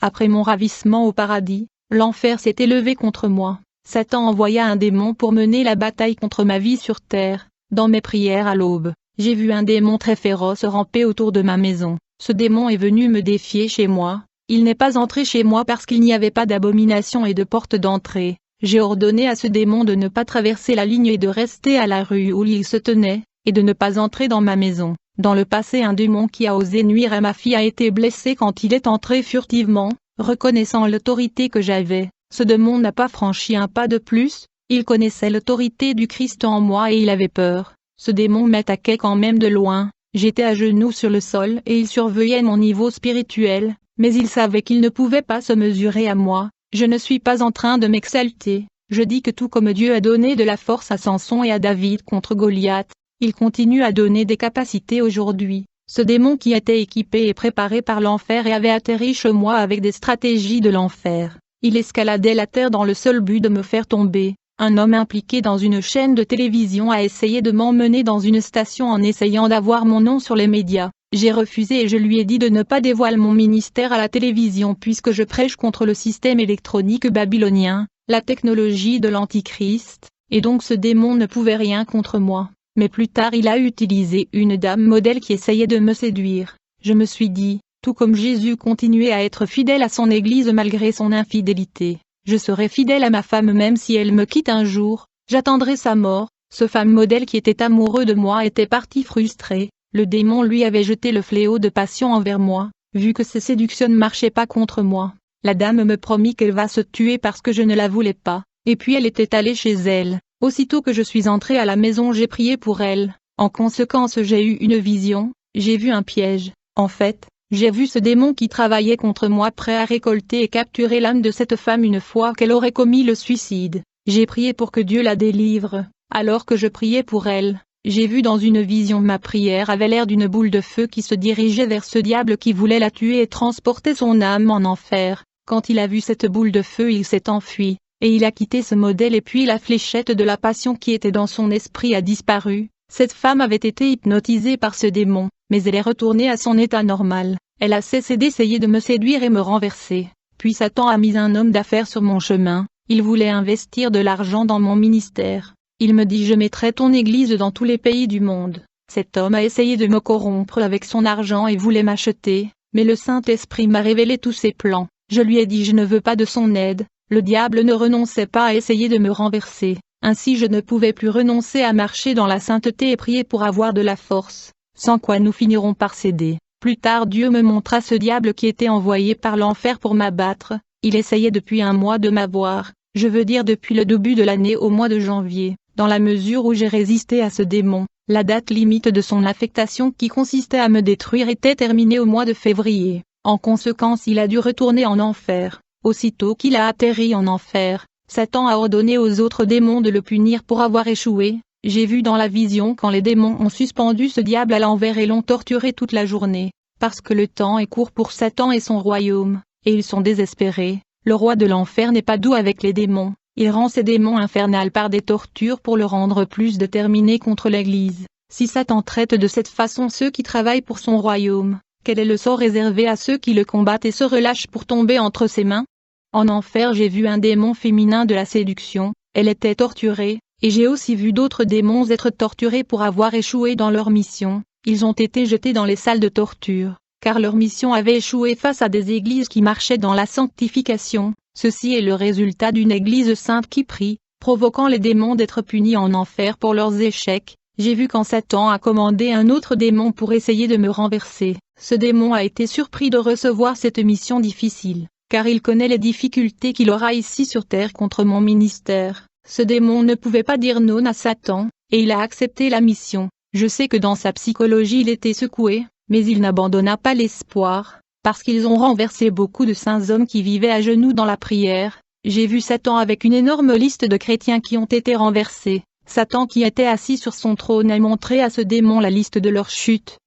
Après mon ravissement au paradis, l'enfer s'est élevé contre moi. Satan envoya un démon pour mener la bataille contre ma vie sur terre. Dans mes prières à l'aube, j'ai vu un démon très féroce ramper autour de ma maison. Ce démon est venu me défier chez moi. Il n'est pas entré chez moi parce qu'il n'y avait pas d'abomination et de porte d'entrée. J'ai ordonné à ce démon de ne pas traverser la ligne et de rester à la rue où il se tenait, et de ne pas entrer dans ma maison. Dans le passé, un démon qui a osé nuire à ma fille a été blessé quand il est entré furtivement, reconnaissant l'autorité que j'avais. Ce démon n'a pas franchi un pas de plus, il connaissait l'autorité du Christ en moi et il avait peur. Ce démon m'attaquait quand même de loin, j'étais à genoux sur le sol et il surveillait mon niveau spirituel, mais il savait qu'il ne pouvait pas se mesurer à moi. Je ne suis pas en train de m'exalter, je dis que tout comme Dieu a donné de la force à Samson et à David contre Goliath, il continue à donner des capacités aujourd'hui. Ce démon qui était équipé et préparé par l'enfer et avait atterri chez moi avec des stratégies de l'enfer. Il escaladait la terre dans le seul but de me faire tomber. Un homme impliqué dans une chaîne de télévision a essayé de m'emmener dans une station en essayant d'avoir mon nom sur les médias. J'ai refusé et je lui ai dit de ne pas dévoiler mon ministère à la télévision puisque je prêche contre le système électronique babylonien, la technologie de l'Antichrist, et donc ce démon ne pouvait rien contre moi. Mais plus tard il a utilisé une dame modèle qui essayait de me séduire. Je me suis dit, tout comme Jésus continuait à être fidèle à son Église malgré son infidélité, je serai fidèle à ma femme même si elle me quitte un jour, j'attendrai sa mort. Ce femme modèle qui était amoureux de moi était parti frustré. Le démon lui avait jeté le fléau de passion envers moi, vu que ses séductions ne marchaient pas contre moi. La dame me promit qu'elle va se tuer parce que je ne la voulais pas, et puis elle était allée chez elle. Aussitôt que je suis entré à la maison j'ai prié pour elle. En conséquence j'ai eu une vision, j'ai vu un piège. En fait, j'ai vu ce démon qui travaillait contre moi prêt à récolter et capturer l'âme de cette femme une fois qu'elle aurait commis le suicide. J'ai prié pour que Dieu la délivre. Alors que je priais pour elle, j'ai vu dans une vision ma prière avait l'air d'une boule de feu qui se dirigeait vers ce diable qui voulait la tuer et transporter son âme en enfer. Quand il a vu cette boule de feu il s'est enfui, et il a quitté ce modèle et puis la fléchette de la passion qui était dans son esprit a disparu. Cette femme avait été hypnotisée par ce démon, mais elle est retournée à son état normal. Elle a cessé d'essayer de me séduire et me renverser. Puis Satan a mis un homme d'affaires sur mon chemin, il voulait investir de l'argent dans mon ministère. Il me dit je mettrai ton église dans tous les pays du monde. Cet homme a essayé de me corrompre avec son argent et voulait m'acheter, mais le Saint-Esprit m'a révélé tous ses plans. Je lui ai dit je ne veux pas de son aide. Le diable ne renonçait pas à essayer de me renverser. Ainsi je ne pouvais plus renoncer à marcher dans la sainteté et prier pour avoir de la force, sans quoi nous finirons par céder. Plus tard Dieu me montra ce diable qui était envoyé par l'enfer pour m'abattre. Il essayait depuis un mois de m'avoir, je veux dire depuis le début de l'année au mois de janvier. Dans la mesure où j'ai résisté à ce démon, la date limite de son affectation qui consistait à me détruire était terminée au mois de février. En conséquence il a dû retourner en enfer. Aussitôt qu'il a atterri en enfer, Satan a ordonné aux autres démons de le punir pour avoir échoué. J'ai vu dans la vision quand les démons ont suspendu ce diable à l'envers et l'ont torturé toute la journée. Parce que le temps est court pour Satan et son royaume, et ils sont désespérés. Le roi de l'enfer n'est pas doux avec les démons. Il rend ses démons infernales par des tortures pour le rendre plus déterminé contre l'Église. Si Satan traite de cette façon ceux qui travaillent pour son royaume, quel est le sort réservé à ceux qui le combattent et se relâchent pour tomber entre ses mains? En enfer j'ai vu un démon féminin de la séduction, elle était torturée, et j'ai aussi vu d'autres démons être torturés pour avoir échoué dans leur mission. Ils ont été jetés dans les salles de torture, car leur mission avait échoué face à des églises qui marchaient dans la sanctification. Ceci est le résultat d'une église sainte qui prie, provoquant les démons d'être punis en enfer pour leurs échecs. J'ai vu quand Satan a commandé un autre démon pour essayer de me renverser. Ce démon a été surpris de recevoir cette mission difficile, car il connaît les difficultés qu'il aura ici sur terre contre mon ministère. Ce démon ne pouvait pas dire non à Satan, et il a accepté la mission. Je sais que dans sa psychologie il était secoué, mais il n'abandonna pas l'espoir. Parce qu'ils ont renversé beaucoup de saints hommes qui vivaient à genoux dans la prière. J'ai vu Satan avec une énorme liste de chrétiens qui ont été renversés. Satan qui était assis sur son trône a montré à ce démon la liste de leur chute.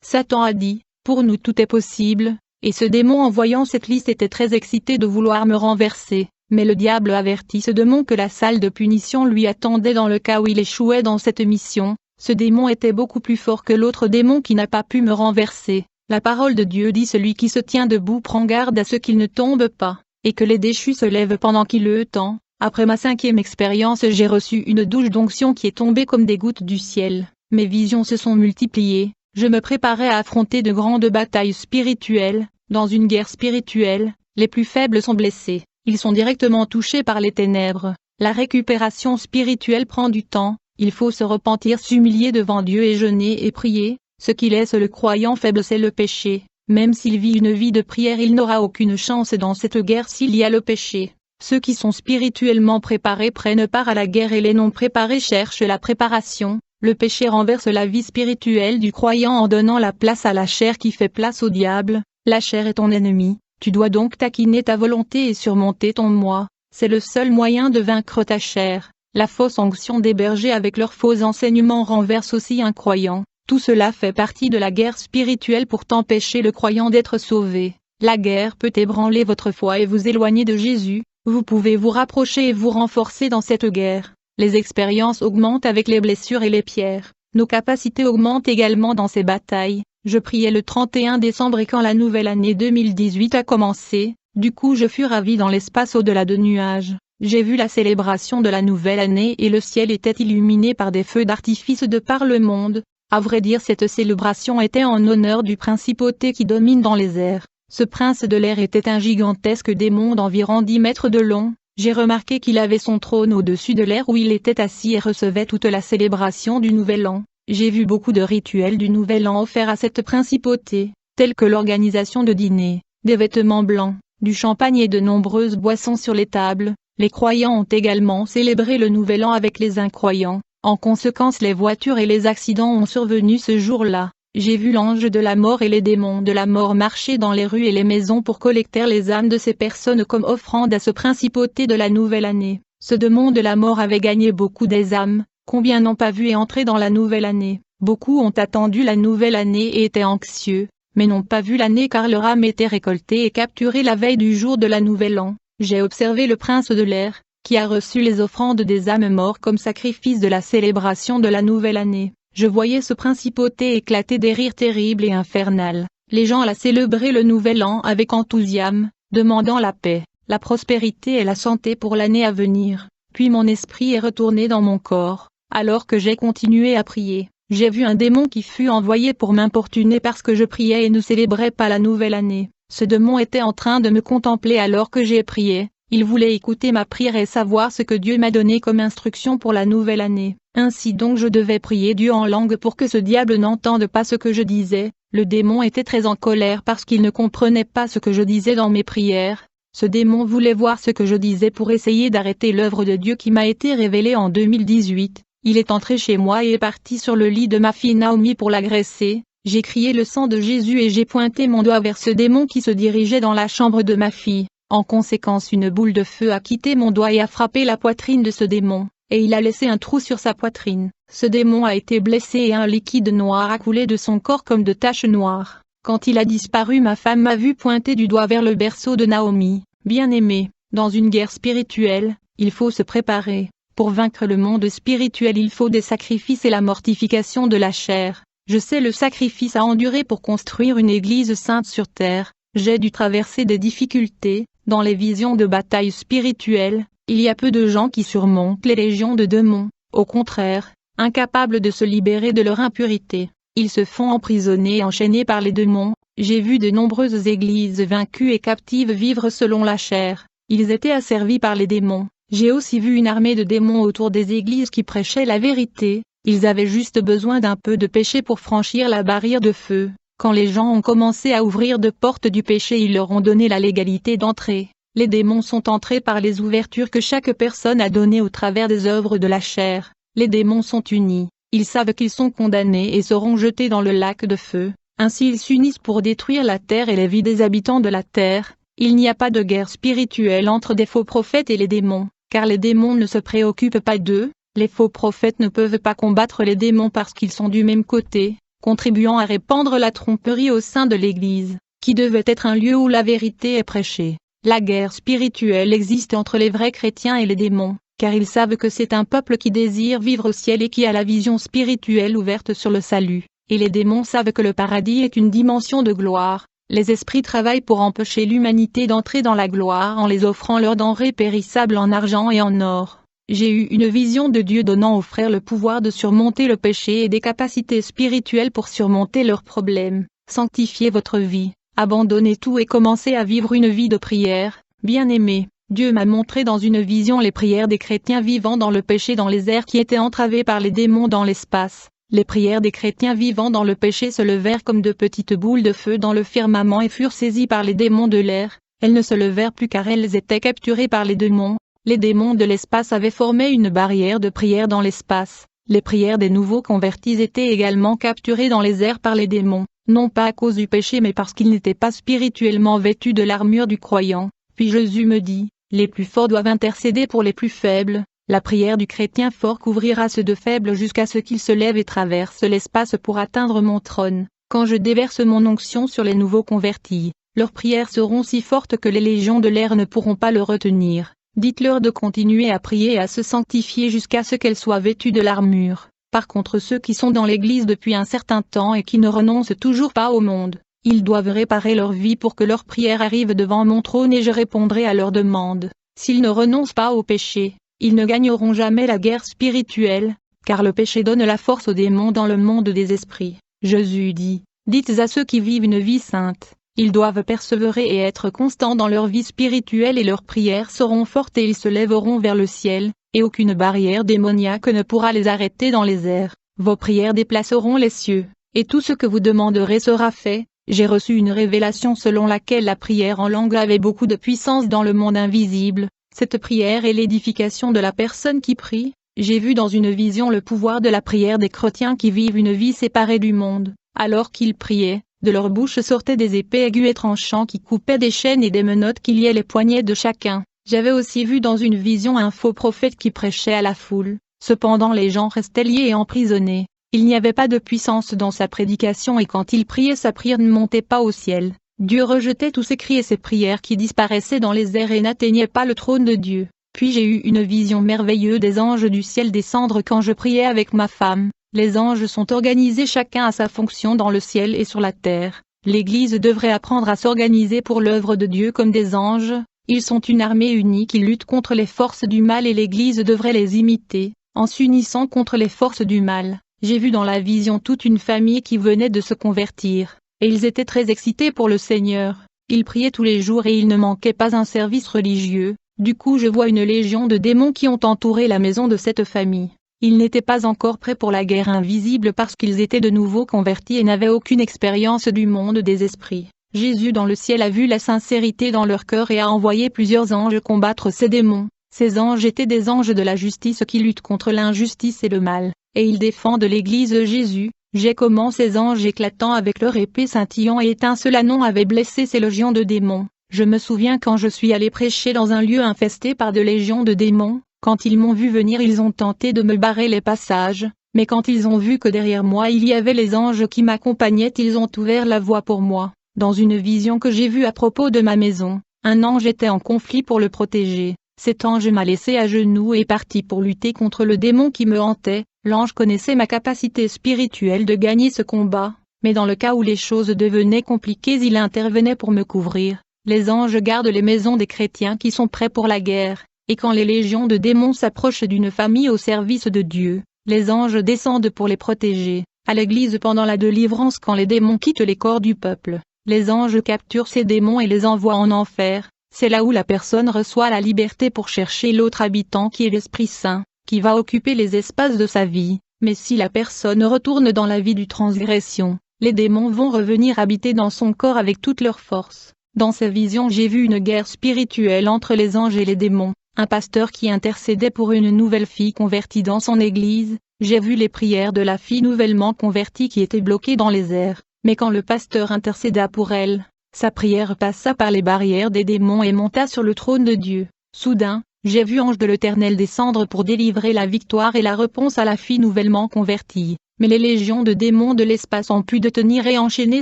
Satan a dit, pour nous tout est possible, et ce démon en voyant cette liste était très excité de vouloir me renverser. Mais le diable avertit ce démon que la salle de punition lui attendait dans le cas où il échouait dans cette mission. Ce démon était beaucoup plus fort que l'autre démon qui n'a pas pu me renverser. La parole de Dieu dit: celui qui se tient debout prend garde à ce qu'il ne tombe pas, et que les déchus se lèvent pendant qu'il le tend. Après ma 5e expérience, j'ai reçu une douche d'onction qui est tombée comme des gouttes du ciel. Mes visions se sont multipliées. Je me préparais à affronter de grandes batailles spirituelles. Dans une guerre spirituelle, les plus faibles sont blessés. Ils sont directement touchés par les ténèbres. La récupération spirituelle prend du temps. Il faut se repentir, s'humilier devant Dieu et jeûner et prier. Ce qui laisse le croyant faible, c'est le péché. Même s'il vit une vie de prière, il n'aura aucune chance dans cette guerre s'il y a le péché. Ceux qui sont spirituellement préparés prennent part à la guerre et les non préparés cherchent la préparation. Le péché renverse la vie spirituelle du croyant en donnant la place à la chair qui fait place au diable. La chair est ton ennemi. Tu dois donc taquiner ta volonté et surmonter ton moi. C'est le seul moyen de vaincre ta chair. La fausse onction des bergers avec leurs faux enseignements renverse aussi un croyant. Tout cela fait partie de la guerre spirituelle pour empêcher le croyant d'être sauvé. La guerre peut ébranler votre foi et vous éloigner de Jésus. Vous pouvez vous rapprocher et vous renforcer dans cette guerre. Les expériences augmentent avec les blessures et les pierres. Nos capacités augmentent également dans ces batailles. Je priais le 31 décembre et quand la nouvelle année 2018 a commencé, du coup je fus ravi dans l'espace au-delà de nuages. J'ai vu la célébration de la nouvelle année et le ciel était illuminé par des feux d'artifice de par le monde. À vrai dire, cette célébration était en honneur du principauté qui domine dans les airs. Ce prince de l'air était un gigantesque démon d'environ 10 mètres de long. J'ai remarqué qu'il avait son trône au-dessus de l'air où il était assis et recevait toute la célébration du Nouvel An. J'ai vu beaucoup de rituels du Nouvel An offerts à cette principauté, tels que l'organisation de dîners, des vêtements blancs, du champagne et de nombreuses boissons sur les tables. Les croyants ont également célébré le Nouvel An avec les incroyants. En conséquence, les voitures et les accidents ont survenu ce jour-là. J'ai vu l'ange de la mort et les démons de la mort marcher dans les rues et les maisons pour collecter les âmes de ces personnes comme offrande à ce principauté de la nouvelle année. Ce démon de la mort avait gagné beaucoup des âmes. Combien n'ont pas vu et entré dans la nouvelle année? Beaucoup ont attendu la nouvelle année et étaient anxieux, mais n'ont pas vu l'année car leur âme était récoltée et capturée la veille du jour de la nouvelle an. J'ai observé le prince de l'air, qui a reçu les offrandes des âmes mortes comme sacrifice de la célébration de la nouvelle année. Je voyais ce principauté éclater des rires terribles et infernales. Les gens la célébraient le nouvel an avec enthousiasme, demandant la paix, la prospérité et la santé pour l'année à venir. Puis mon esprit est retourné dans mon corps, alors que j'ai continué à prier. J'ai vu un démon qui fut envoyé pour m'importuner parce que je priais et ne célébrais pas la nouvelle année. Ce démon était en train de me contempler alors que j'ai prié. Il voulait écouter ma prière et savoir ce que Dieu m'a donné comme instruction pour la nouvelle année. Ainsi donc je devais prier Dieu en langue pour que ce diable n'entende pas ce que je disais. Le démon était très en colère parce qu'il ne comprenait pas ce que je disais dans mes prières. Ce démon voulait voir ce que je disais pour essayer d'arrêter l'œuvre de Dieu qui m'a été révélée en 2018. Il est entré chez moi et est parti sur le lit de ma fille Naomi pour l'agresser. J'ai crié le sang de Jésus et j'ai pointé mon doigt vers ce démon qui se dirigeait dans la chambre de ma fille. En conséquence, une boule de feu a quitté mon doigt et a frappé la poitrine de ce démon, et il a laissé un trou sur sa poitrine. Ce démon a été blessé et un liquide noir a coulé de son corps comme de taches noires. Quand il a disparu, ma femme m'a vu pointer du doigt vers le berceau de Naomi. Bien-aimé, dans une guerre spirituelle, il faut se préparer. Pour vaincre le monde spirituel, il faut des sacrifices et la mortification de la chair. Je sais le sacrifice à endurer pour construire une église sainte sur terre. J'ai dû traverser des difficultés. Dans les visions de bataille spirituelle, il y a peu de gens qui surmontent les légions de démons. Au contraire, incapables de se libérer de leur impurité, ils se font emprisonner et enchaîner par les démons. J'ai vu de nombreuses églises vaincues et captives vivre selon la chair. Ils étaient asservis par les démons. J'ai aussi vu une armée de démons autour des églises qui prêchaient la vérité. Ils avaient juste besoin d'un peu de péché pour franchir la barrière de feu. Quand les gens ont commencé à ouvrir de portes du péché, ils leur ont donné la légalité d'entrer. Les démons sont entrés par les ouvertures que chaque personne a données au travers des œuvres de la chair. Les démons sont unis. Ils savent qu'ils sont condamnés et seront jetés dans le lac de feu. Ainsi ils s'unissent pour détruire la terre et les vies des habitants de la terre. Il n'y a pas de guerre spirituelle entre des faux prophètes et les démons, car les démons ne se préoccupent pas d'eux. Les faux prophètes ne peuvent pas combattre les démons parce qu'ils sont du même côté, contribuant à répandre la tromperie au sein de l'Église, qui devait être un lieu où la vérité est prêchée. La guerre spirituelle existe entre les vrais chrétiens et les démons, car ils savent que c'est un peuple qui désire vivre au ciel et qui a la vision spirituelle ouverte sur le salut. et les démons savent que le paradis est une dimension de gloire. Les esprits travaillent pour empêcher l'humanité d'entrer dans la gloire en les offrant leurs denrées périssables en argent et en or. J'ai eu une vision de Dieu donnant aux frères le pouvoir de surmonter le péché et des capacités spirituelles pour surmonter leurs problèmes. Sanctifiez votre vie, abandonnez tout et commencez à vivre une vie de prière. Bien-aimés, Dieu m'a montré dans une vision les prières des chrétiens vivant dans le péché dans les airs qui étaient entravés par les démons dans l'espace. Les prières des chrétiens vivant dans le péché se levèrent comme de petites boules de feu dans le firmament et furent saisies par les démons de l'air. Elles ne se levèrent plus car elles étaient capturées par les démons. Les démons de l'espace avaient formé une barrière de prière dans l'espace. Les prières des nouveaux convertis étaient également capturées dans les airs par les démons, non pas à cause du péché mais parce qu'ils n'étaient pas spirituellement vêtus de l'armure du croyant. Puis Jésus me dit, les plus forts doivent intercéder pour les plus faibles. La prière du chrétien fort couvrira ceux de faibles jusqu'à ce qu'ils se lèvent et traversent l'espace pour atteindre mon trône. Quand je déverse mon onction sur les nouveaux convertis, leurs prières seront si fortes que les légions de l'air ne pourront pas le retenir. Dites-leur de continuer à prier et à se sanctifier jusqu'à ce qu'elles soient vêtues de l'armure. Par contre ceux qui sont dans l'Église depuis un certain temps et qui ne renoncent toujours pas au monde, ils doivent réparer leur vie pour que leurs prières arrivent devant mon trône et je répondrai à leurs demandes. S'ils ne renoncent pas au péché, ils ne gagneront jamais la guerre spirituelle, car le péché donne la force aux démons dans le monde des esprits. Jésus dit, dites à ceux qui vivent une vie sainte, ils doivent persévérer et être constants dans leur vie spirituelle et leurs prières seront fortes et ils se lèveront vers le ciel, et aucune barrière démoniaque ne pourra les arrêter dans les airs. Vos prières déplaceront les cieux, et tout ce que vous demanderez sera fait. J'ai reçu une révélation selon laquelle la prière en langue avait beaucoup de puissance dans le monde invisible. Cette prière est l'édification de la personne qui prie. J'ai vu dans une vision le pouvoir de la prière des chrétiens qui vivent une vie séparée du monde. Alors qu'ils priaient, de leur bouche sortaient des épées aiguës et tranchants qui coupaient des chaînes et des menottes qui liaient les poignets de chacun. J'avais aussi vu dans une vision un faux prophète qui prêchait à la foule. Cependant les gens restaient liés et emprisonnés. Il n'y avait pas de puissance dans sa prédication et quand il priait sa prière ne montait pas au ciel. Dieu rejetait tous ses cris et ses prières qui disparaissaient dans les airs et n'atteignaient pas le trône de Dieu. Puis j'ai eu une vision merveilleuse des anges du ciel descendre quand je priais avec ma femme. Les anges sont organisés chacun à sa fonction dans le ciel et sur la terre. L'Église devrait apprendre à s'organiser pour l'œuvre de Dieu comme des anges. Ils sont une armée unie qui lutte contre les forces du mal et l'Église devrait les imiter, en s'unissant contre les forces du mal. J'ai vu dans la vision toute une famille qui venait de se convertir, et ils étaient très excités pour le Seigneur. Ils priaient tous les jours et il ne manquait pas un service religieux. Du coup je vois une légion de démons qui ont entouré la maison de cette famille. Ils n'étaient pas encore prêts pour la guerre invisible parce qu'ils étaient de nouveau convertis et n'avaient aucune expérience du monde des esprits. Jésus dans le ciel a vu la sincérité dans leur cœur et a envoyé plusieurs anges combattre ces démons. Ces anges étaient des anges de la justice qui luttent contre l'injustice et le mal, et ils défendent l'Église de Jésus. J'ai comment ces anges éclatants avec leur épée scintillant et étincelant avaient blessé ces légions de démons. Je me souviens quand je suis allé prêcher dans un lieu infesté par de légions de démons, quand ils m'ont vu venir ils ont tenté de me barrer les passages, mais quand ils ont vu que derrière moi il y avait les anges qui m'accompagnaient ils ont ouvert la voie pour moi. Dans une vision que j'ai vue à propos de ma maison, un ange était en conflit pour le protéger. Cet ange m'a laissé à genoux et est parti pour lutter contre le démon qui me hantait. L'ange connaissait ma capacité spirituelle de gagner ce combat, mais dans le cas où les choses devenaient compliquées il intervenait pour me couvrir. Les anges gardent les maisons des chrétiens qui sont prêts pour la guerre, et quand les légions de démons s'approchent d'une famille au service de Dieu, les anges descendent pour les protéger. À l'église pendant la délivrance quand les démons quittent les corps du peuple, les anges capturent ces démons et les envoient en enfer. C'est là où la personne reçoit la liberté pour chercher l'autre habitant qui est l'Esprit Saint, qui va occuper les espaces de sa vie. Mais si la personne retourne dans la vie du transgression, les démons vont revenir habiter dans son corps avec toute leur force. Dans ces visions j'ai vu une guerre spirituelle entre les anges et les démons, un pasteur qui intercédait pour une nouvelle fille convertie dans son église. J'ai vu les prières de la fille nouvellement convertie qui était bloquée dans les airs, mais quand le pasteur intercéda pour elle, sa prière passa par les barrières des démons et monta sur le trône de Dieu. Soudain, j'ai vu ange de l'Éternel descendre pour délivrer la victoire et la réponse à la fille nouvellement convertie. Mais les légions de démons de l'espace ont pu détenir et enchaîner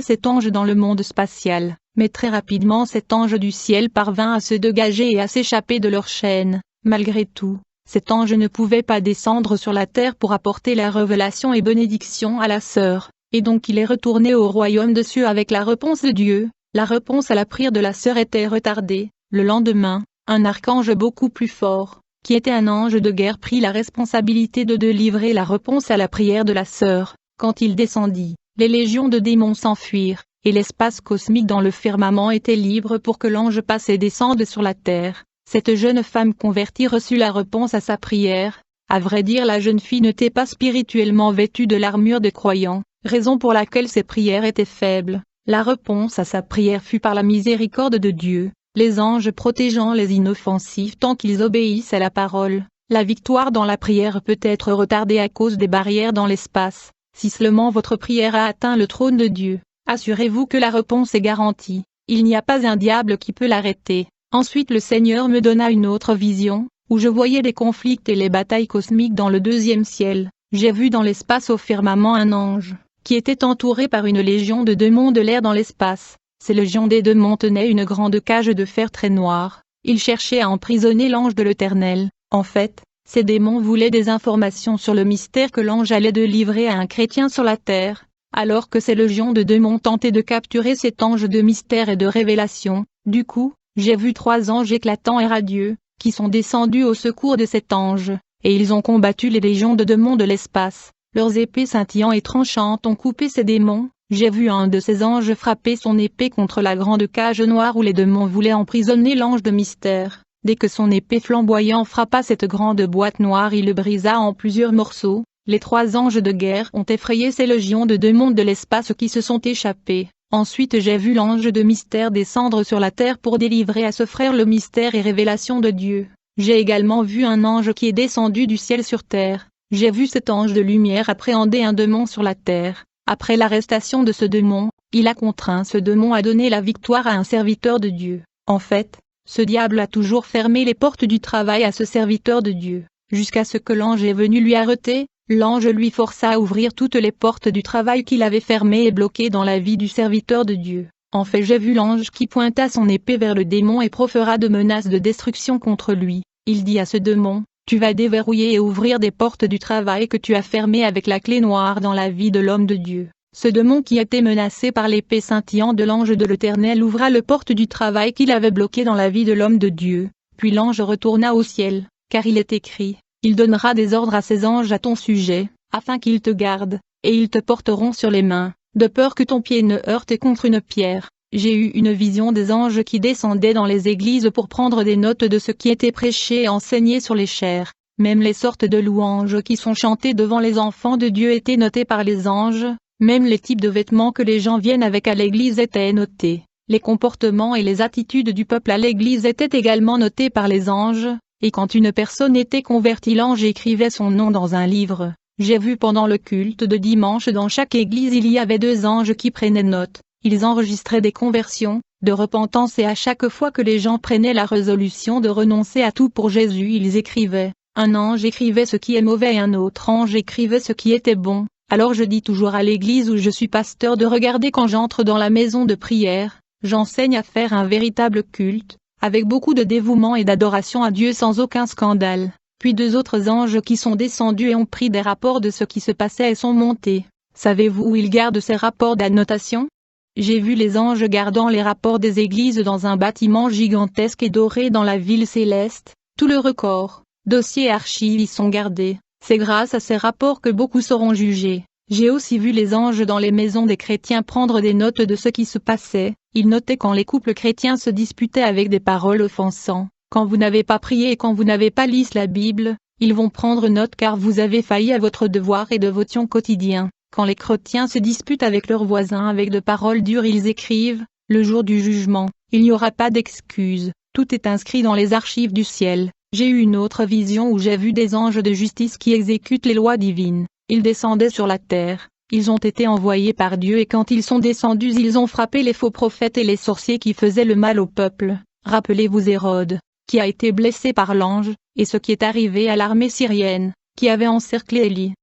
cet ange dans le monde spatial. Mais très rapidement cet ange du ciel parvint à se dégager et à s'échapper de leur chaîne. Malgré tout, cet ange ne pouvait pas descendre sur la terre pour apporter la révélation et bénédiction à la sœur. et donc il est retourné au royaume des cieux avec la réponse de Dieu. La réponse à la prière de la sœur était retardée. Le lendemain, un archange beaucoup plus fort, qui était un ange de guerre, prit la responsabilité de délivrer la réponse à la prière de la sœur. Quand il descendit, les légions de démons s'enfuirent, et l'espace cosmique dans le firmament était libre pour que l'ange passe et descende sur la terre. Cette jeune femme convertie reçut la réponse à sa prière. À vrai dire, la jeune fille n'était pas spirituellement vêtue de l'armure des croyants, raison pour laquelle ses prières étaient faibles. La réponse à sa prière fut par la miséricorde de Dieu, les anges protégeant les inoffensifs tant qu'ils obéissent à la parole. La victoire dans la prière peut être retardée à cause des barrières dans l'espace. Si seulement votre prière a atteint le trône de Dieu, assurez-vous que la réponse est garantie. Il n'y a pas un diable qui peut l'arrêter. Ensuite le Seigneur me donna une autre vision, où je voyais les conflits et les batailles cosmiques dans le deuxième ciel. J'ai vu dans l'espace au firmament un ange, qui était entouré par une légion de démons de l'air dans l'espace. Ces légions des démons tenaient une grande cage de fer très noire. Ils cherchaient à emprisonner l'ange de l'Éternel. En fait, ces démons voulaient des informations sur le mystère que l'ange allait délivrer à un chrétien sur la terre. Alors que ces légions de démons tentaient de capturer cet ange de mystère et de révélation, du coup, j'ai vu 3 anges éclatants et radieux, qui sont descendus au secours de cet ange, et ils ont combattu les légions de démons de l'espace. Leurs épées scintillantes et tranchantes ont coupé ces démons. J'ai vu un de ces anges frapper son épée contre la grande cage noire où les démons voulaient emprisonner l'ange de mystère. Dès que son épée flamboyante frappa cette grande boîte noire, il le brisa en plusieurs morceaux. Les 3 anges de guerre ont effrayé ces légions de démons de l'espace qui se sont échappés. Ensuite j'ai vu l'ange de mystère descendre sur la terre pour délivrer à ce frère le mystère et révélation de Dieu. J'ai également vu un ange qui est descendu du ciel sur terre. J'ai vu cet ange de lumière appréhender un démon sur la terre. Après l'arrestation de ce démon, il a contraint ce démon à donner la victoire à un serviteur de Dieu. En fait, ce diable a toujours fermé les portes du travail à ce serviteur de Dieu, jusqu'à ce que l'ange est venu lui arrêter. L'ange lui força à ouvrir toutes les portes du travail qu'il avait fermées et bloquées dans la vie du serviteur de Dieu. En fait, j'ai vu l'ange qui pointa son épée vers le démon et proféra de menaces de destruction contre lui. Il dit à ce démon, « Tu vas déverrouiller et ouvrir des portes du travail que tu as fermées avec la clé noire dans la vie de l'homme de Dieu. » Ce démon qui était menacé par l'épée scintillante de l'ange de l'Éternel ouvra les portes du travail qu'il avait bloquées dans la vie de l'homme de Dieu. Puis l'ange retourna au ciel, car il est écrit, « Il donnera des ordres à ses anges à ton sujet, afin qu'ils te gardent, et ils te porteront sur les mains, de peur que ton pied ne heurte contre une pierre. » J'ai eu une vision des anges qui descendaient dans les églises pour prendre des notes de ce qui était prêché et enseigné sur les chaires. Même les sortes de louanges qui sont chantées devant les enfants de Dieu étaient notées par les anges, même les types de vêtements que les gens viennent avec à l'église étaient notés. Les comportements et les attitudes du peuple à l'église étaient également notés par les anges. Et quand une personne était convertie, l'ange écrivait son nom dans un livre. J'ai vu pendant le culte de dimanche dans chaque église il y avait 2 anges qui prenaient note. Ils enregistraient des conversions, de repentance et à chaque fois que les gens prenaient la résolution de renoncer à tout pour Jésus ils écrivaient. Un ange écrivait ce qui est mauvais et un autre ange écrivait ce qui était bon. Alors je dis toujours à l'église où je suis pasteur de regarder quand j'entre dans la maison de prière. J'enseigne à faire un véritable culte, avec beaucoup de dévouement et d'adoration à Dieu sans aucun scandale. Puis 2 autres anges qui sont descendus et ont pris des rapports de ce qui se passait et sont montés. Savez-vous où ils gardent ces rapports d'annotation? J'ai vu les anges gardant les rapports des églises dans un bâtiment gigantesque et doré dans la ville céleste. Tout le record, dossiers et archives y sont gardés. C'est grâce à ces rapports que beaucoup seront jugés. J'ai aussi vu les anges dans les maisons des chrétiens prendre des notes de ce qui se passait. Ils notaient quand les couples chrétiens se disputaient avec des paroles offensantes. Quand vous n'avez pas prié et quand vous n'avez pas lu la Bible, ils vont prendre note car vous avez failli à votre devoir et devotion quotidien. Quand les chrétiens se disputent avec leurs voisins avec de paroles dures, ils écrivent, le jour du jugement, il n'y aura pas d'excuses, tout est inscrit dans les archives du ciel. J'ai eu une autre vision où j'ai vu des anges de justice qui exécutent les lois divines. Ils descendaient sur la terre, ils ont été envoyés par Dieu et quand ils sont descendus ils ont frappé les faux prophètes et les sorciers qui faisaient le mal au peuple. Rappelez-vous Hérode, qui a été blessé par l'ange, et ce qui est arrivé à l'armée syrienne, qui avait encerclé Élie.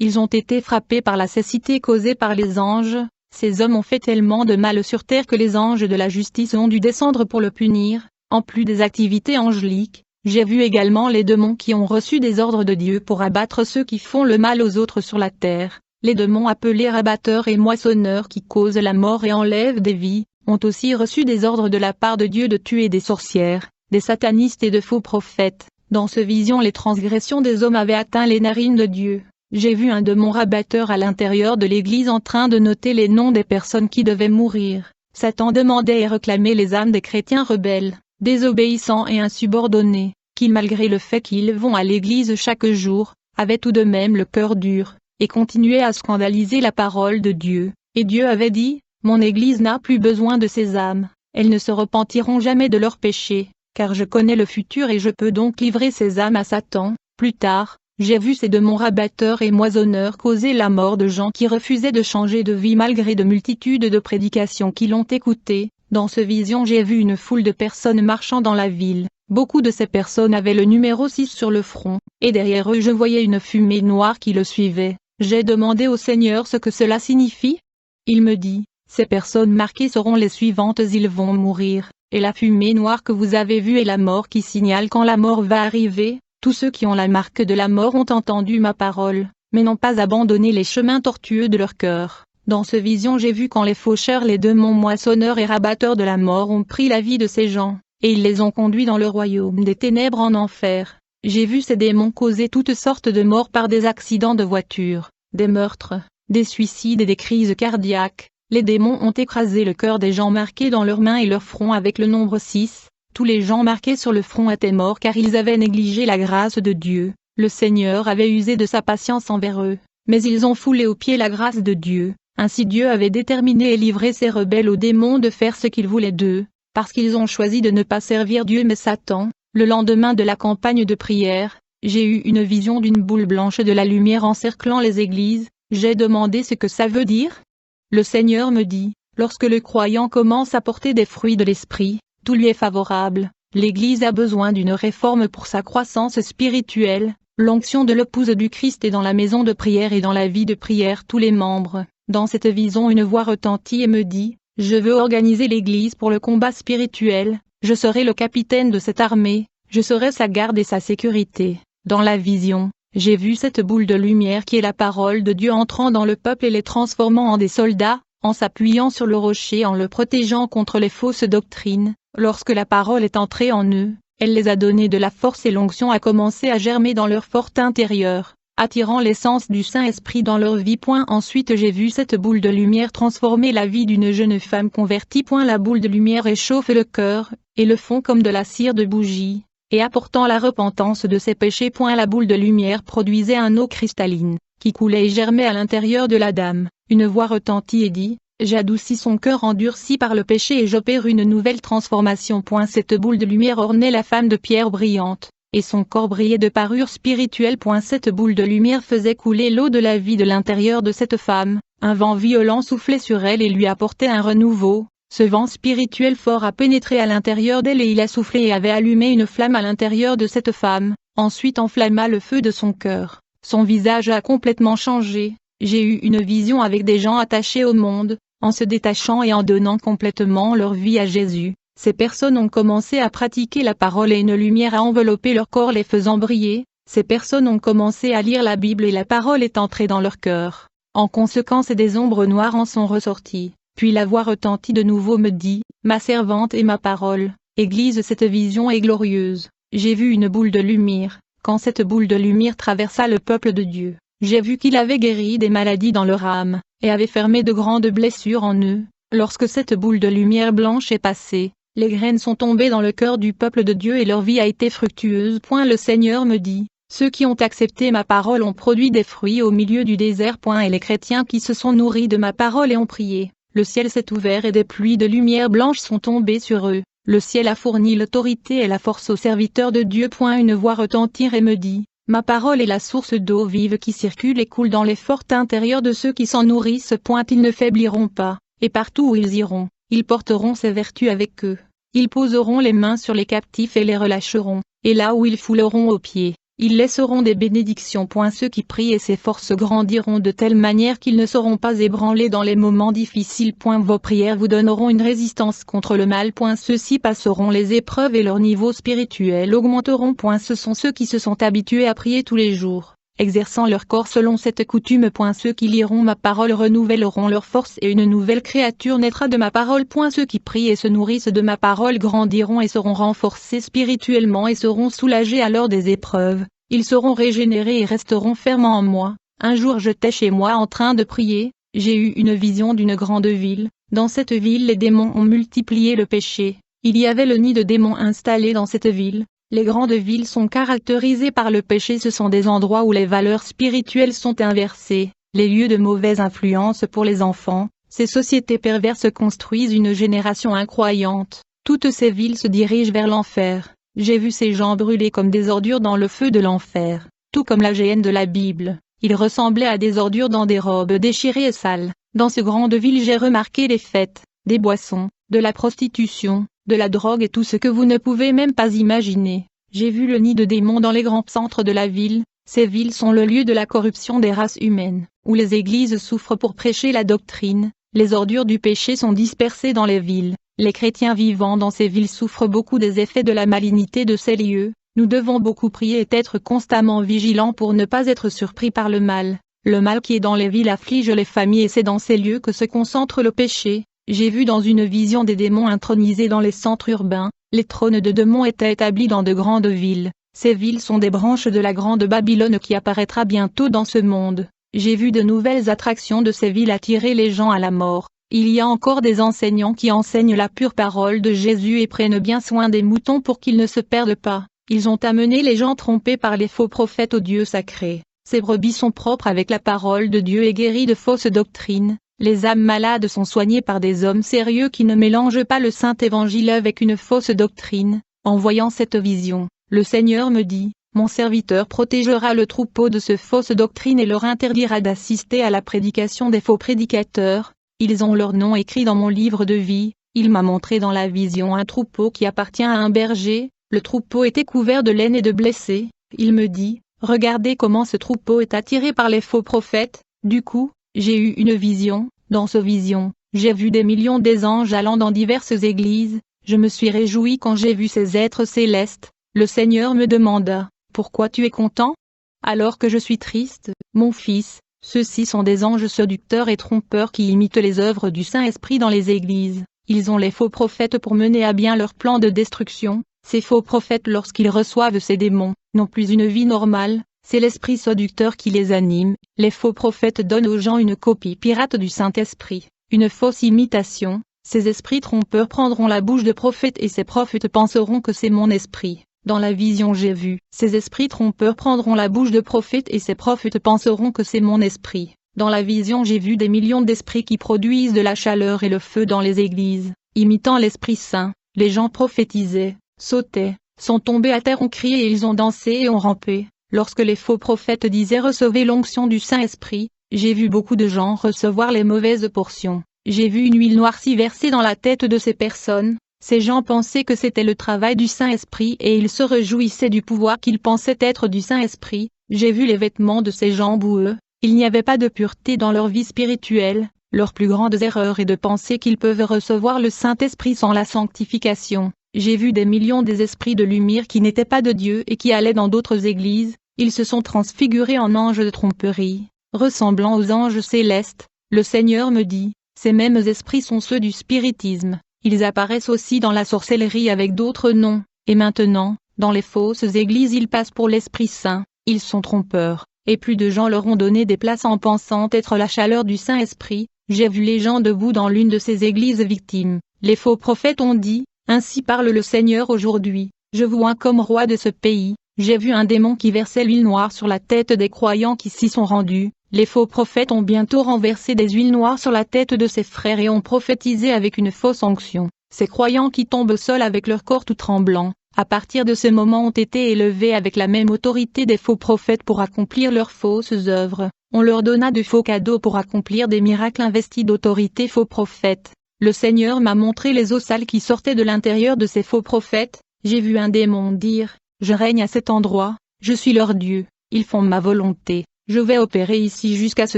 Ils ont été frappés par la cécité causée par les anges. Ces hommes ont fait tellement de mal sur terre que les anges de la justice ont dû descendre pour le punir. En plus des activités angéliques, j'ai vu également les démons qui ont reçu des ordres de Dieu pour abattre ceux qui font le mal aux autres sur la terre. Les démons appelés rabatteurs et moissonneurs qui causent la mort et enlèvent des vies, ont aussi reçu des ordres de la part de Dieu de tuer des sorcières, des satanistes et de faux prophètes. Dans ce vision, les transgressions des hommes avaient atteint les narines de Dieu. J'ai vu un démon rabatteur à l'intérieur de l'église en train de noter les noms des personnes qui devaient mourir. Satan demandait et réclamait les âmes des chrétiens rebelles, désobéissants et insubordonnés, qui malgré le fait qu'ils vont à l'église chaque jour, avaient tout de même le cœur dur, et continuaient à scandaliser la parole de Dieu. Et Dieu avait dit, « Mon église n'a plus besoin de ces âmes, elles ne se repentiront jamais de leurs péchés, car je connais le futur et je peux donc livrer ces âmes à Satan. » Plus tard, j'ai vu ces démons rabatteurs et moissonneurs causer la mort de gens qui refusaient de changer de vie malgré de multitudes de prédications qui l'ont écouté. Dans ce vision, j'ai vu une foule de personnes marchant dans la ville. Beaucoup de ces personnes avaient le numéro 6 sur le front, et derrière eux je voyais une fumée noire qui le suivait. J'ai demandé au Seigneur ce que cela signifie. Il me dit, ces personnes marquées seront les suivantes, ils vont mourir, et la fumée noire que vous avez vue est la mort qui signale quand la mort va arriver. Tous ceux qui ont la marque de la mort ont entendu ma parole, mais n'ont pas abandonné les chemins tortueux de leur cœur. Dans ce vision j'ai vu quand les faucheurs, les démons moissonneurs et rabatteurs de la mort ont pris la vie de ces gens, et ils les ont conduits dans le royaume des ténèbres en enfer. J'ai vu ces démons causer toutes sortes de morts par des accidents de voiture, des meurtres, des suicides et des crises cardiaques. Les démons ont écrasé le cœur des gens marqués dans leurs mains et leur front avec le nombre 6. Tous les gens marqués sur le front étaient morts car ils avaient négligé la grâce de Dieu. Le Seigneur avait usé de sa patience envers eux, mais ils ont foulé aux pieds la grâce de Dieu. Ainsi Dieu avait déterminé et livré ses rebelles aux démons de faire ce qu'ils voulaient d'eux, parce qu'ils ont choisi de ne pas servir Dieu mais Satan. Le lendemain de la campagne de prière, j'ai eu une vision d'une boule blanche de la lumière encerclant les églises. J'ai demandé ce que ça veut dire. Le Seigneur me dit, lorsque le croyant commence à porter des fruits de l'esprit, tout lui est favorable. L'Église a besoin d'une réforme pour sa croissance spirituelle. L'onction de l'épouse du Christ est dans la maison de prière et dans la vie de prière tous les membres. Dans cette vision une voix retentit et me dit, je veux organiser l'Église pour le combat spirituel, je serai le capitaine de cette armée, je serai sa garde et sa sécurité. Dans la vision, j'ai vu cette boule de lumière qui est la parole de Dieu entrant dans le peuple et les transformant en des soldats, en s'appuyant sur le rocher, en le protégeant contre les fausses doctrines. Lorsque la parole est entrée en eux, elle les a donné de la force et l'onction a commencé à germer dans leur fort intérieur, attirant l'essence du Saint-Esprit dans leur vie. Ensuite j'ai vu cette boule de lumière transformer la vie d'une jeune femme convertie. La boule de lumière réchauffe le cœur, et le fond comme de la cire de bougie, et apportant la repentance de ses péchés. La boule de lumière produisait un eau cristalline, qui coulait et germait à l'intérieur de la dame. Une voix retentit et dit, j'adoucis son cœur endurci par le péché et j'opère une nouvelle transformation. Cette boule de lumière ornait la femme de pierre brillante, et son corps brillait de parure spirituelle. Cette boule de lumière faisait couler l'eau de la vie de l'intérieur de cette femme. Un vent violent soufflait sur elle et lui apportait un renouveau. Ce vent spirituel fort a pénétré à l'intérieur d'elle et il a soufflé et avait allumé une flamme à l'intérieur de cette femme. Ensuite enflamma le feu de son cœur. Son visage a complètement changé. J'ai eu une vision avec des gens attachés au monde, en se détachant et en donnant complètement leur vie à Jésus. Ces personnes ont commencé à pratiquer la parole et une lumière a enveloppé leur corps les faisant briller. Ces personnes ont commencé à lire la Bible et la parole est entrée dans leur cœur. En conséquence des ombres noires en sont ressorties. Puis la voix retentit de nouveau me dit, ma servante et ma parole, Église, cette vision est glorieuse. J'ai vu une boule de lumière. Quand cette boule de lumière traversa le peuple de Dieu, j'ai vu qu'il avait guéri des maladies dans leur âme, et avait fermé de grandes blessures en eux. Lorsque cette boule de lumière blanche est passée, les graines sont tombées dans le cœur du peuple de Dieu et leur vie a été fructueuse. Le Seigneur me dit, ceux qui ont accepté ma parole ont produit des fruits au milieu du désert. Et les chrétiens qui se sont nourris de ma parole et ont prié, le ciel s'est ouvert et des pluies de lumière blanche sont tombées sur eux. Le ciel a fourni l'autorité et la force aux serviteurs de Dieu. Une voix retentit et me dit, ma parole est la source d'eau vive qui circule et coule dans les forts intérieurs de ceux qui s'en nourrissent. Ils ne faibliront pas, et partout où ils iront, ils porteront ces vertus avec eux. Ils poseront les mains sur les captifs et les relâcheront, et là où ils fouleront aux pieds, ils laisseront des bénédictions. Ceux qui prient et s'efforcent grandiront de telle manière qu'ils ne seront pas ébranlés dans les moments difficiles. Vos prières vous donneront une résistance contre le mal. Ceux-ci passeront les épreuves et leur niveau spirituel augmenteront. Ce sont ceux qui se sont habitués à prier tous les jours, exerçant leur corps selon cette coutume. Ceux qui liront ma parole renouvelleront leur force et une nouvelle créature naîtra de ma parole. Ceux qui prient et se nourrissent de ma parole grandiront et seront renforcés spirituellement et seront soulagés alors des épreuves. Ils seront régénérés et resteront fermement en moi. Un jour j'étais chez moi en train de prier, j'ai eu une vision d'une grande ville. Dans cette ville les démons ont multiplié le péché. Il y avait le nid de démons installé dans cette ville. Les grandes villes sont caractérisées par le péché. Ce sont des endroits où les valeurs spirituelles sont inversées, les lieux de mauvaise influence pour les enfants. Ces sociétés perverses construisent une génération incroyante. Toutes ces villes se dirigent vers l'enfer. J'ai vu ces gens brûler comme des ordures dans le feu de l'enfer, tout comme la géhenne de la Bible. Ils ressemblaient à des ordures dans des robes déchirées et sales. Dans ce grande ville j'ai remarqué les fêtes, des boissons, de la prostitution, de la drogue et tout ce que vous ne pouvez même pas imaginer. J'ai vu le nid de démons dans les grands centres de la ville. Ces villes sont le lieu de la corruption des races humaines, où les églises souffrent pour prêcher la doctrine. Les ordures du péché sont dispersées dans les villes. Les chrétiens vivant dans ces villes souffrent beaucoup des effets de la malignité de ces lieux. Nous devons beaucoup prier et être constamment vigilants pour ne pas être surpris par le mal. Le mal qui est dans les villes afflige les familles et c'est dans ces lieux que se concentre le péché. J'ai vu dans une vision des démons intronisés dans les centres urbains. Les trônes de démons étaient établis dans de grandes villes. Ces villes sont des branches de la grande Babylone qui apparaîtra bientôt dans ce monde. J'ai vu de nouvelles attractions de ces villes attirer les gens à la mort. Il y a encore des enseignants qui enseignent la pure parole de Jésus et prennent bien soin des moutons pour qu'ils ne se perdent pas. Ils ont amené les gens trompés par les faux prophètes au Dieu sacré. Ces brebis sont propres avec la parole de Dieu et guéries de fausses doctrines. Les âmes malades sont soignées par des hommes sérieux qui ne mélangent pas le saint évangile avec une fausse doctrine. En voyant cette vision, le Seigneur me dit, mon serviteur protégera le troupeau de ce fausse doctrine et leur interdira d'assister à la prédication des faux prédicateurs. Ils ont leur nom écrit dans mon livre de vie. Il m'a montré dans la vision un troupeau qui appartient à un berger. Le troupeau était couvert de laine et de blessés. Il me dit, regardez comment ce troupeau est attiré par les faux prophètes. Du coup, j'ai eu une vision. Dans ce vision, j'ai vu des millions des anges allant dans diverses églises. Je me suis réjoui quand j'ai vu ces êtres célestes. Le Seigneur me demanda, pourquoi tu es content? Alors que je suis triste, mon fils. Ceux-ci sont des anges séducteurs et trompeurs qui imitent les œuvres du Saint-Esprit dans les églises. Ils ont les faux prophètes pour mener à bien leur plan de destruction. Ces faux prophètes, lorsqu'ils reçoivent ces démons, n'ont plus une vie normale. C'est l'esprit séducteur qui les anime. Les faux prophètes donnent aux gens une copie pirate du Saint-Esprit, une fausse imitation. Ces esprits trompeurs prendront la bouche de prophètes et ces prophètes penseront que c'est mon esprit. Dans la vision j'ai vu, ces esprits trompeurs prendront la bouche de prophètes et ces prophètes penseront que c'est mon esprit. Dans la vision j'ai vu des millions d'esprits qui produisent de la chaleur et le feu dans les églises, imitant l'Esprit Saint. Les gens prophétisaient, sautaient, sont tombés à terre, ont crié et ils ont dansé et ont rampé. Lorsque les faux prophètes disaient recevez l'onction du Saint-Esprit, j'ai vu beaucoup de gens recevoir les mauvaises portions. J'ai vu une huile noircie versée dans la tête de ces personnes. Ces gens pensaient que c'était le travail du Saint-Esprit et ils se réjouissaient du pouvoir qu'ils pensaient être du Saint-Esprit. J'ai vu les vêtements de ces gens boueux. Il n'y avait pas de pureté dans leur vie spirituelle. Leur plus grande erreur est de penser qu'ils peuvent recevoir le Saint-Esprit sans la sanctification. J'ai vu des millions des esprits de lumière qui n'étaient pas de Dieu et qui allaient dans d'autres églises. Ils se sont transfigurés en anges de tromperie, ressemblant aux anges célestes. Le Seigneur me dit, ces mêmes esprits sont ceux du spiritisme. Ils apparaissent aussi dans la sorcellerie avec d'autres noms. Et maintenant, dans les fausses églises ils passent pour l'Esprit Saint. Ils sont trompeurs. Et plus de gens leur ont donné des places en pensant être la chaleur du Saint-Esprit. J'ai vu les gens debout dans l'une de ces églises victimes. Les faux prophètes ont dit, ainsi parle le Seigneur aujourd'hui, je vous oins comme roi de ce pays. J'ai vu un démon qui versait l'huile noire sur la tête des croyants qui s'y sont rendus. Les faux prophètes ont bientôt renversé des huiles noires sur la tête de ses frères et ont prophétisé avec une fausse onction. Ces croyants qui tombent seuls avec leur corps tout tremblant, à partir de ce moment ont été élevés avec la même autorité des faux prophètes pour accomplir leurs fausses œuvres. On leur donna de faux cadeaux pour accomplir des miracles investis d'autorité. Faux prophètes. Le Seigneur m'a montré les eaux sales qui sortaient de l'intérieur de ces faux prophètes. J'ai vu un démon dire, je règne à cet endroit, je suis leur Dieu, ils font ma volonté. Je vais opérer ici jusqu'à ce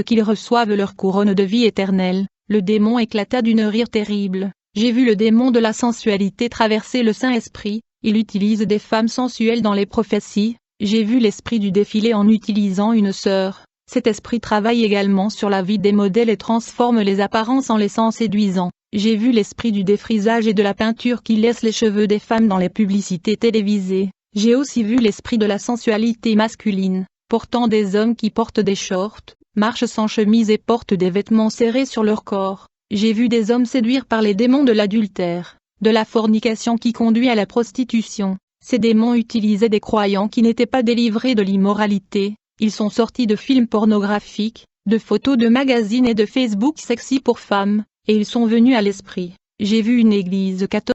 qu'ils reçoivent leur couronne de vie éternelle. Le démon éclata d'une rire terrible. J'ai vu le démon de la sensualité traverser le Saint-Esprit. Il utilise des femmes sensuelles dans les prophéties. J'ai vu l'esprit du défilé en utilisant une sœur. Cet esprit travaille également sur la vie des modèles et transforme les apparences en les sens séduisants. J'ai vu l'esprit du défrisage et de la peinture qui laisse les cheveux des femmes dans les publicités télévisées. J'ai aussi vu l'esprit de la sensualité masculine, portant des hommes qui portent des shorts, marchent sans chemise et portent des vêtements serrés sur leur corps. J'ai vu des hommes séduire par les démons de l'adultère, de la fornication qui conduit à la prostitution. Ces démons utilisaient des croyants qui n'étaient pas délivrés de l'immoralité. Ils sont sortis de films pornographiques, de photos de magazines et de Facebook sexy pour femmes, et ils sont venus à l'esprit. J'ai vu une église catholique